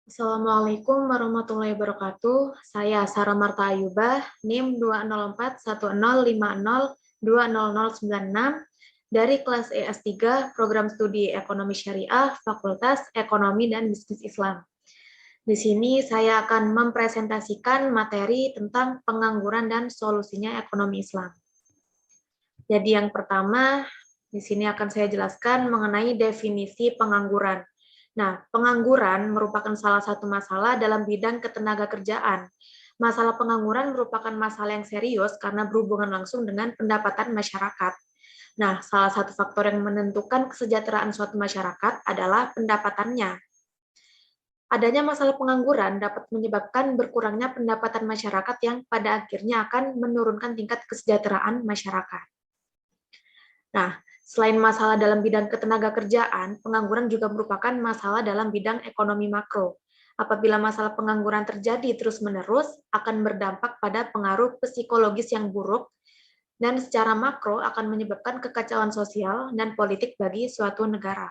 Assalamualaikum warahmatullahi wabarakatuh. Saya Sarah Marta Ayubah, NIM 2041050200096 dari kelas ES3 Program Studi Ekonomi Syariah Fakultas Ekonomi dan Bisnis Islam. Di sini saya akan mempresentasikan materi tentang pengangguran dan solusinya ekonomi Islam. Jadi yang pertama, di sini akan saya jelaskan mengenai definisi pengangguran. Nah, pengangguran merupakan salah satu masalah dalam bidang ketenagakerjaan. Masalah pengangguran merupakan masalah yang serius karena berhubungan langsung dengan pendapatan masyarakat. Nah, salah satu faktor yang menentukan kesejahteraan suatu masyarakat adalah pendapatannya. Adanya masalah pengangguran dapat menyebabkan berkurangnya pendapatan masyarakat yang pada akhirnya akan menurunkan tingkat kesejahteraan masyarakat. Nah, selain masalah dalam bidang ketenagakerjaan, pengangguran juga merupakan masalah dalam bidang ekonomi makro. Apabila masalah pengangguran terjadi terus-menerus, akan berdampak pada pengaruh psikologis yang buruk, dan secara makro akan menyebabkan kekacauan sosial dan politik bagi suatu negara.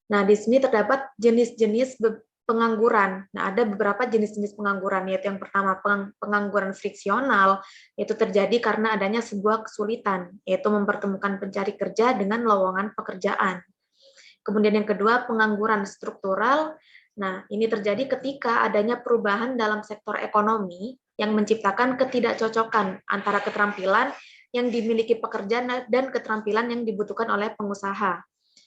Nah, di sini terdapat jenis-jenis pengangguran. Nah, ada beberapa jenis-jenis pengangguran, yaitu yang pertama pengangguran friksional, yaitu terjadi karena adanya sebuah kesulitan, yaitu mempertemukan pencari kerja dengan lowongan pekerjaan. Kemudian yang kedua, pengangguran struktural. Nah, ini terjadi ketika adanya perubahan dalam sektor ekonomi yang menciptakan ketidakcocokan antara keterampilan yang dimiliki pekerja dan keterampilan yang dibutuhkan oleh pengusaha.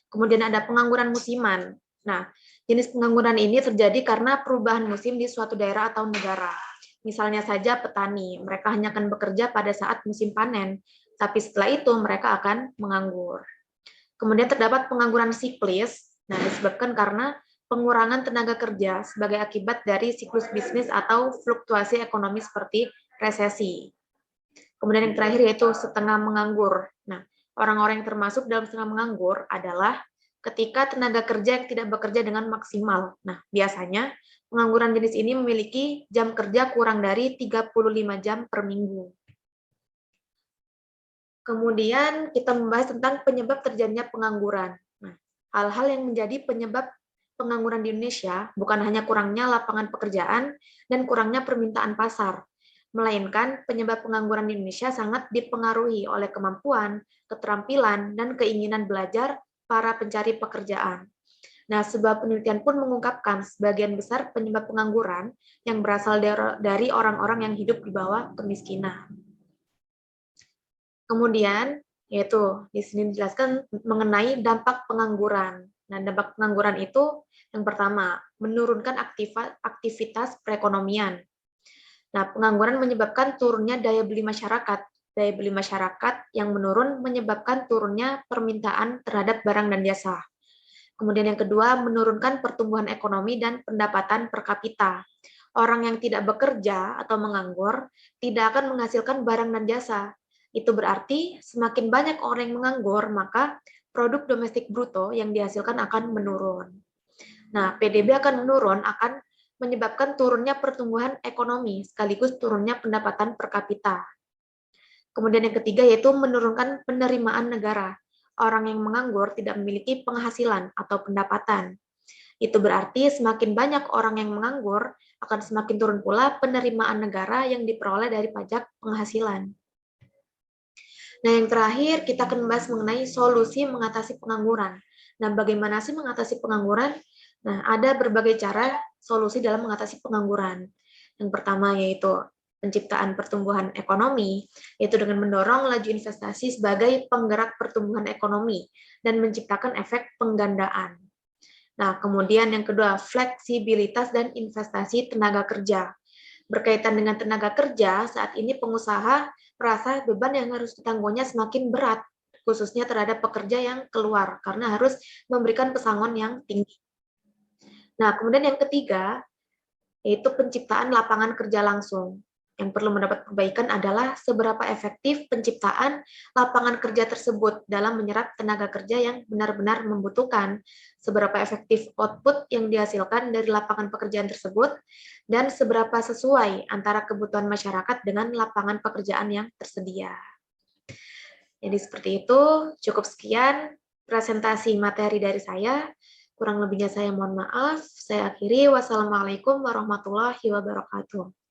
Kemudian ada pengangguran musiman. Nah, jenis pengangguran ini terjadi karena perubahan musim di suatu daerah atau negara. Misalnya saja petani, mereka hanya akan bekerja pada saat musim panen, tapi setelah itu mereka akan menganggur. Kemudian terdapat pengangguran siklis, nah disebabkan karena pengurangan tenaga kerja sebagai akibat dari siklus bisnis atau fluktuasi ekonomi seperti resesi. Kemudian yang terakhir yaitu setengah menganggur. Nah, orang-orang yang termasuk dalam setengah menganggur adalah ketika tenaga kerja yang tidak bekerja dengan maksimal. Nah, biasanya pengangguran jenis ini memiliki jam kerja kurang dari 35 jam per minggu. Kemudian kita membahas tentang penyebab terjadinya pengangguran. Nah, hal-hal yang menjadi penyebab pengangguran di Indonesia bukan hanya kurangnya lapangan pekerjaan dan kurangnya permintaan pasar, melainkan penyebab pengangguran di Indonesia sangat dipengaruhi oleh kemampuan, keterampilan, dan keinginan belajar para pencari pekerjaan. Nah, sebuah penelitian pun mengungkapkan sebagian besar penyebab pengangguran yang berasal dari orang-orang yang hidup di bawah kemiskinan. Kemudian, yaitu di sini dijelaskan mengenai dampak pengangguran. Nah, dampak pengangguran itu yang pertama, menurunkan aktivitas perekonomian. Nah, pengangguran menyebabkan turunnya daya beli masyarakat. Daya beli masyarakat yang menurun menyebabkan turunnya permintaan terhadap barang dan jasa. Kemudian yang kedua, menurunkan pertumbuhan ekonomi dan pendapatan per kapita. Orang yang tidak bekerja atau menganggur tidak akan menghasilkan barang dan jasa. Itu berarti semakin banyak orang yang menganggur, maka produk domestik bruto yang dihasilkan akan menurun. Nah, PDB akan menurun akan menyebabkan turunnya pertumbuhan ekonomi sekaligus turunnya pendapatan per kapita. Kemudian yang ketiga yaitu menurunkan penerimaan negara. Orang yang menganggur tidak memiliki penghasilan atau pendapatan. Itu berarti semakin banyak orang yang menganggur, akan semakin turun pula penerimaan negara yang diperoleh dari pajak penghasilan. Nah, yang terakhir kita akan membahas mengenai solusi mengatasi pengangguran. Nah, bagaimana sih mengatasi pengangguran? Nah, ada berbagai cara solusi dalam mengatasi pengangguran. Yang pertama yaitu penciptaan pertumbuhan ekonomi, yaitu dengan mendorong laju investasi sebagai penggerak pertumbuhan ekonomi dan menciptakan efek penggandaan. Nah, kemudian yang kedua, fleksibilitas dan investasi tenaga kerja. Berkaitan dengan tenaga kerja, saat ini pengusaha merasa beban yang harus ditanggungnya semakin berat, khususnya terhadap pekerja yang keluar, karena harus memberikan pesangon yang tinggi. Nah, kemudian yang ketiga, yaitu penciptaan lapangan kerja langsung. Yang perlu mendapat perbaikan adalah seberapa efektif penciptaan lapangan kerja tersebut dalam menyerap tenaga kerja yang benar-benar membutuhkan, seberapa efektif output yang dihasilkan dari lapangan pekerjaan tersebut, dan seberapa sesuai antara kebutuhan masyarakat dengan lapangan pekerjaan yang tersedia. Jadi seperti itu, cukup sekian presentasi materi dari saya. Kurang lebihnya saya mohon maaf. Saya akhiri. Wassalamualaikum warahmatullahi wabarakatuh.